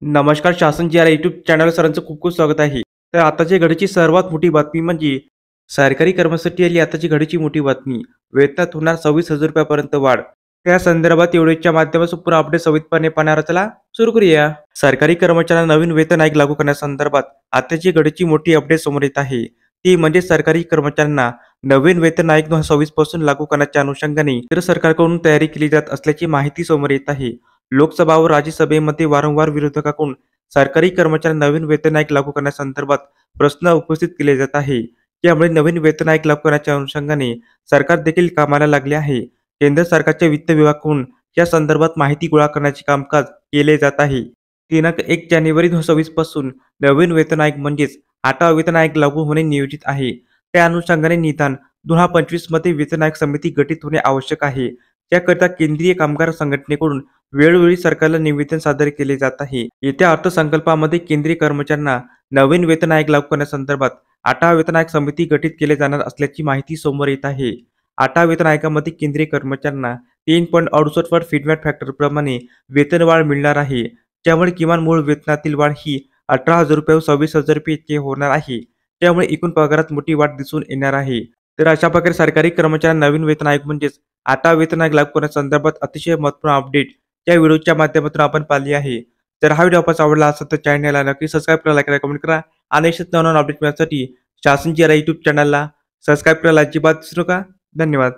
नमस्कार शासन जी या यूट्यूब चॅनल सरांचं खूप खूप स्वागत आहे. तर आताची घडीची सर्वात मोठी बातमी म्हणजे सरकारी कर्मचारी आली आताची घडीची मोठी बातमी. वेतनात होणार 26,000 रुपयापर्यंत वाढ. त्या संदर्भात व्हिडिओच्या माध्यमातून पूर्ण अपडेट सविस्तरपणे पाहणार चला सुरू करूया. सरकारी कर्मचाऱ्यांना नवीन वेतन आयोग लागू करण्यासंदर्भात आताची घडीची मोठी अपडेट समोर येत आहे. ती म्हणजे सरकारी कर्मचाऱ्यांना नवीन वेतन आयोग 2026 पासून लागू करण्याच्या अनुषंगाने केंद्र सरकारकडून तयारी केली जात असल्याची माहिती समोर येत आहे. लोकसभा व राज्यसभेमध्ये वारंवार विरोधकांकडून सरकारी कर्मचाऱ्यांना नवीन वेतन आयोग लागू करण्यासंदर्भात प्रश्न उपस्थित केले जात आहे. त्यामुळे नवीन वेतन आयोग लागू करण्याच्या अनुषंगाने सरकार देखील कामाला लागले आहे. केंद्र सरकारच्या वित्त विभागाकडून या संदर्भात माहिती गोळा करण्याचे कामकाज केले जात आहे. दिनांक 1 जानेवारी 2026 पासून नवीन वेतन आयोग म्हणजेच 8वा वेतन आयोग लागू होणे नियोजित आहे. त्या अनुषंगाने निदान 2025 मध्ये वेतन आयोग समिती गठीत होणे आवश्यक आहे. त्याकरिता केंद्रीय कामगार संघटनेकडून वेळोवेळी सरकारला निवेदन सादर केले जात आहे. येत्या अर्थसंकल्पामध्ये केंद्रीय कर्मचाऱ्यांना नवीन वेतन आयोग लागू करण्यासंदर्भात 8वा वेतन आयोग समिती गठीत केले जाणार असल्याची माहिती समोर येत आहे. 8वा वेतन आयोगामध्ये केंद्रीय कर्मचाऱ्यांना 3.68 फीडबॅक फॅक्टर प्रमाणे वेतनवाढ मिळणार आहे. त्यामुळे किमान मूळ वेतनातील वाढ ही 18,000 रुपये व 26,000 रुपये इतकी होणार आहे. त्यामुळे एकूण पगारात मोठी वाढ दिसून येणार आहे. तर अशा प्रकारे सरकारी कर्मचाऱ्यांना नवीन वेतन आयोग म्हणजेच 8वा वेतन आयोग लागू करण्यासंदर्भात अतिशय महत्त्वपूर्ण अपडेट या व्हिडिओच्या माध्यमातून आपण पाहिली आहे. तर हा व्हिडिओ आपल्याला आवडला असेल तर चॅनलला नक्की सबस्क्राईब करा, लाईक करा, कमेंट करा आणि असेच नवनवीन अपडेट मिळण्यासाठी शासन जी या यूट्यूब चॅनलला सबस्क्राईब करायला अजिबात विसरू नका. धन्यवाद.